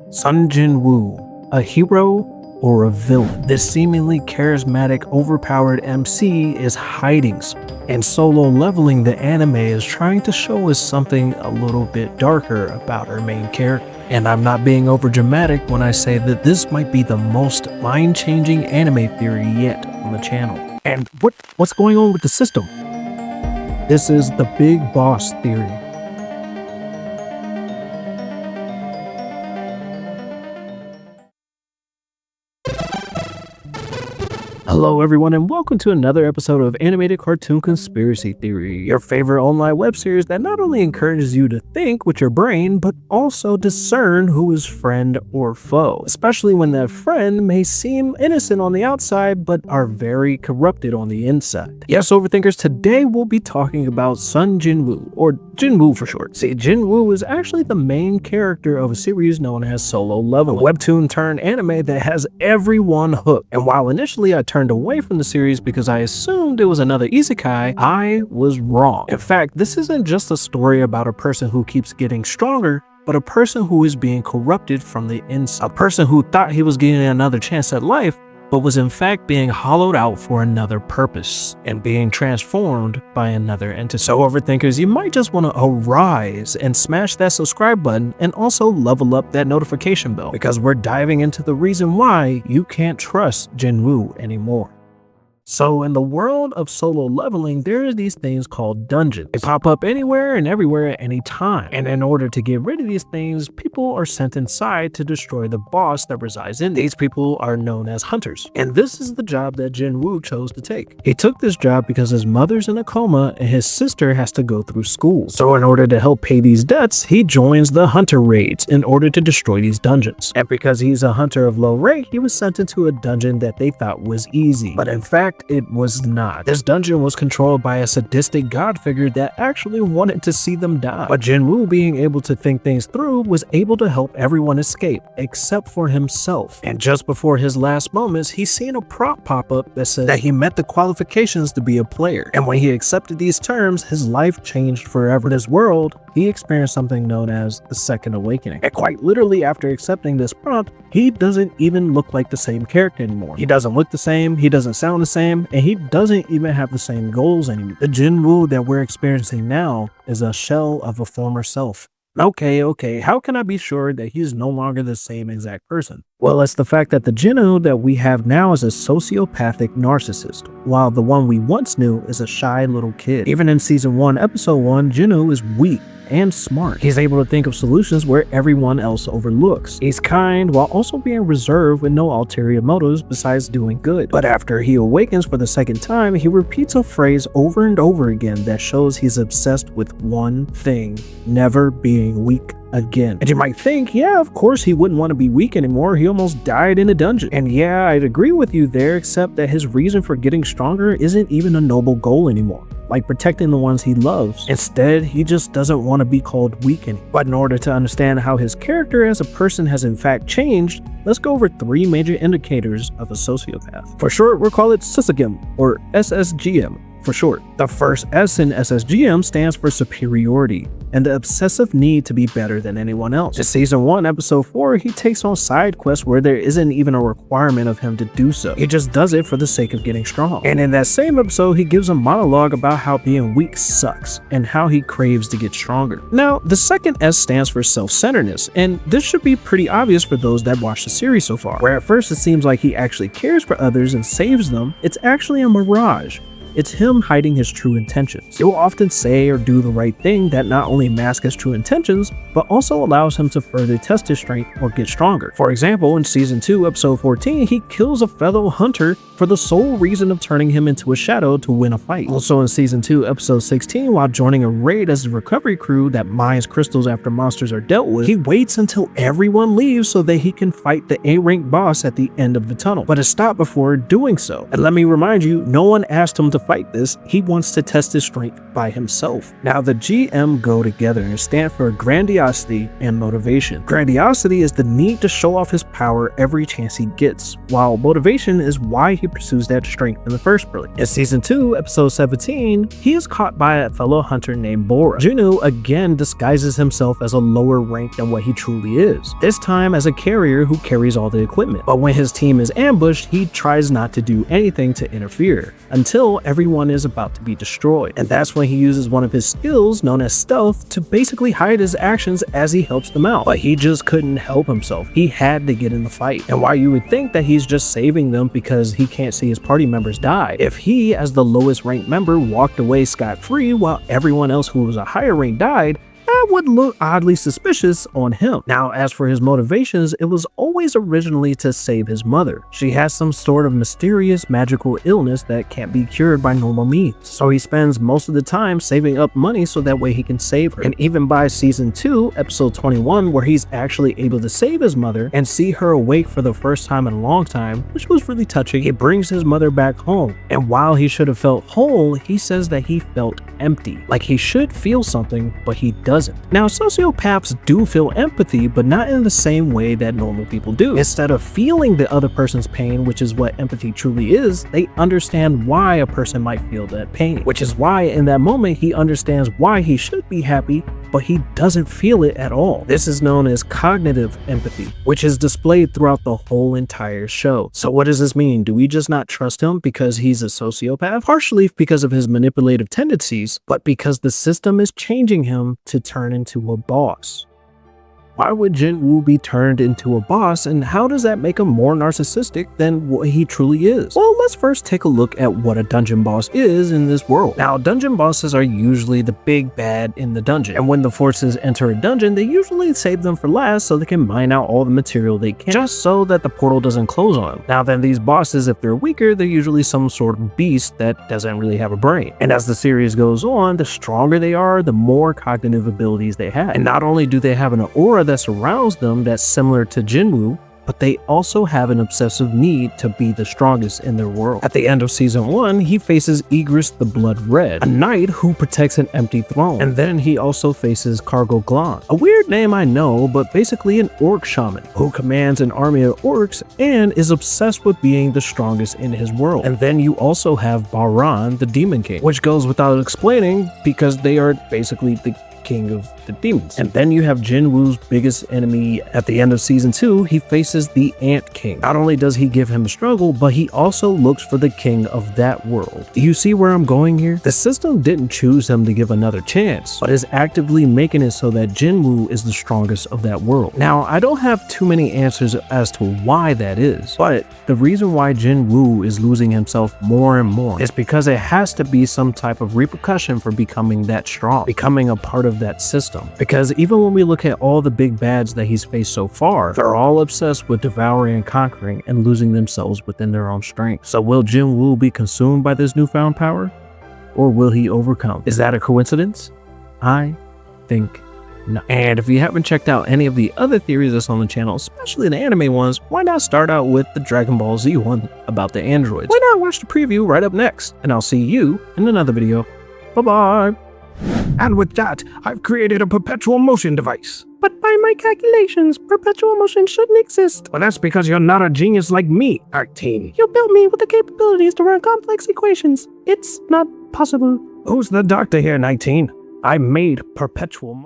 Jinwoo, a hero or a villain? This seemingly charismatic, overpowered MC is hiding, and Solo Leveling the anime is trying to show us something a little bit darker about our main character. And I'm not being over dramatic when I say that this might be the most mind-changing anime theory yet on the channel. And what's going on with the system? This is the Big Boss theory. Hello everyone, and welcome to another episode of Animated Cartoon Conspiracy Theory, your favorite online web series that not only encourages you to think with your brain, but also discern who is friend or foe, especially when that friend may seem innocent on the outside, but are very corrupted on the inside. Yes, overthinkers, today we'll be talking about Jinwoo, or Jinwoo for short. See, Jinwoo is actually the main character of a series known as Solo Leveling, a webtoon turned anime that has everyone hooked. And while initially I turned away from the series because I assumed it was another isekai, I was wrong. In fact, this isn't just a story about a person who keeps getting stronger, but a person who is being corrupted from the inside. A person who thought he was getting another chance at life, but was in fact being hollowed out for another purpose and being transformed by another entity. So overthinkers, you might just want to arise and smash that subscribe button and also level up that notification bell, because we're diving into the reason why you can't trust Jinwoo anymore. So in the world of Solo Leveling, there are these things called dungeons. They pop up anywhere and everywhere at any time. And in order to get rid of these things, people are sent inside to destroy the boss that resides in. These people are known as hunters. And this is the job that Jinwoo chose to take. He took this job because his mother's in a coma and his sister has to go through school. So in order to help pay these debts, he joins the hunter raids in order to destroy these dungeons. And because he's a hunter of low rank, he was sent into a dungeon that they thought was easy. But in fact, it was not. This dungeon was controlled by a sadistic god figure that actually wanted to see them die. But Jinwoo, being able to think things through, was able to help everyone escape except for himself. And just before his last moments, he seen a prop pop up that said that he met the qualifications to be a player. And when he accepted these terms, his life changed forever. In his world, he experienced something known as the Second Awakening. And quite literally, after accepting this prompt, he doesn't even look like the same character anymore. He doesn't look the same, he doesn't sound the same, and he doesn't even have the same goals anymore. The Jinwoo that we're experiencing now is a shell of a former self. Okay, how can I be sure that he's no longer the same exact person? Well, it's the fact that the Jinwoo that we have now is a sociopathic narcissist, while the one we once knew is a shy little kid. Even in season 1, episode 1, Jinwoo is weak and smart. He's able to think of solutions where everyone else overlooks. He's kind while also being reserved with no ulterior motives besides doing good. But after he awakens for the second time, he repeats a phrase over and over again that shows he's obsessed with one thing: never being weak again. And you might think, yeah, of course he wouldn't want to be weak anymore. He almost died in a dungeon. And yeah, I'd agree with you there, except that his reason for getting stronger isn't even a noble goal anymore, like protecting the ones he loves. Instead, he just doesn't want to be called weak anymore. But in order to understand how his character as a person has in fact changed, let's go over 3 major indicators of a sociopath. For short, we'll call it SSGM, or SSGM for short. The first S in SSGM stands for superiority and the obsessive need to be better than anyone else. In season 1, episode 4, he takes on side quests where there isn't even a requirement of him to do so. He just does it for the sake of getting strong. And in that same episode, he gives a monologue about how being weak sucks and how he craves to get stronger. Now, the second S stands for self-centeredness, and this should be pretty obvious for those that watch the series so far. Where at first it seems like he actually cares for others and saves them, it's actually a mirage. It's him hiding his true intentions. He will often say or do the right thing that not only masks his true intentions, but also allows him to further test his strength or get stronger. For example, in season 2, episode 14, he kills a fellow hunter for the sole reason of turning him into a shadow to win a fight. Also in season 2, episode 16, while joining a raid as a recovery crew that mines crystals after monsters are dealt with, he waits until everyone leaves so that he can fight the A-rank boss at the end of the tunnel, but is stopped before doing so. And let me remind you, no one asked him to fight this, he wants to test his strength by himself. Now, the GM go together and stand for grandiosity and motivation. Grandiosity is the need to show off his power every chance he gets, while motivation is why he pursues that strength in the first place. In Season 2, Episode 17, he is caught by a fellow hunter named Bora. Jinwoo again disguises himself as a lower rank than what he truly is, this time as a carrier who carries all the equipment. But when his team is ambushed, he tries not to do anything to interfere, until everyone is about to be destroyed. And that's when he uses one of his skills, known as stealth, to basically hide his actions as he helps them out. But he just couldn't help himself. He had to get in the fight. And while you would think that he's just saving them because he can't see his party members die, if he, as the lowest ranked member, walked away scot-free while everyone else who was a higher rank died, that would look oddly suspicious on him. Now, as for his motivations, it was always originally to save his mother. She has some sort of mysterious magical illness that can't be cured by normal means, so he spends most of the time saving up money so that way he can save her. And even by Season 2, Episode 21, where he's actually able to save his mother and see her awake for the first time in a long time, which was really touching, he brings his mother back home. And while he should have felt whole, he says that he felt empty. Like he should feel something, but he doesn't. Now, sociopaths do feel empathy, but not in the same way that normal people do. Instead of feeling the other person's pain, which is what empathy truly is, they understand why a person might feel that pain, which is why in that moment he understands why he should be happy, but he doesn't feel it at all. This is known as cognitive empathy, which is displayed throughout the whole entire show. So what does this mean? Do we just not trust him because he's a sociopath? Partially because of his manipulative tendencies, but because the system is changing him to turn into a boss. Why would Jinwoo be turned into a boss, and how does that make him more narcissistic than what he truly is? Well, let's first take a look at what a dungeon boss is in this world. Now, dungeon bosses are usually the big bad in the dungeon, and when the forces enter a dungeon, they usually save them for last so they can mine out all the material they can, just so that the portal doesn't close on them. Now then, these bosses, if they're weaker, they're usually some sort of beast that doesn't really have a brain. And as the series goes on, the stronger they are, the more cognitive abilities they have. And not only do they have an aura that surrounds them that's similar to Jinwoo, but they also have an obsessive need to be the strongest in their world. At the end of Season 1, he faces Igris the Blood Red, a knight who protects an empty throne. And then he also faces Cargo Glan, a weird name I know, but basically an orc shaman who commands an army of orcs and is obsessed with being the strongest in his world. And then you also have Baran, the Demon King, which goes without explaining because they are basically the king of the demons. And then you have Jinwoo's biggest enemy at the end of Season 2, he faces the Ant King. Not only does he give him a struggle, but he also looks for the king of that world. Do you see where I'm going here? The system didn't choose him to give another chance, but is actively making it so that Jinwoo is the strongest of that world. Now, I don't have too many answers as to why that is, but the reason why Jinwoo is losing himself more and more is because it has to be some type of repercussion for becoming that strong, becoming a part of that system. Because even when we look at all the big bads that he's faced so far, they're all obsessed with devouring and conquering and losing themselves within their own strength. So will Jinwoo be consumed by this newfound power? Or will he overcome? Is that a coincidence? I think no. And if you haven't checked out any of the other theories that's on the channel, especially the anime ones, why not start out with the Dragon Ball Z one about the androids? Why not watch the preview right up next? And I'll see you in another video. Bye-bye. And with that, I've created a perpetual motion device. But by my calculations, perpetual motion shouldn't exist. Well, that's because you're not a genius like me, 18. You built me with the capabilities to run complex equations. It's not possible. Who's the doctor here, 19? I made perpetual motion.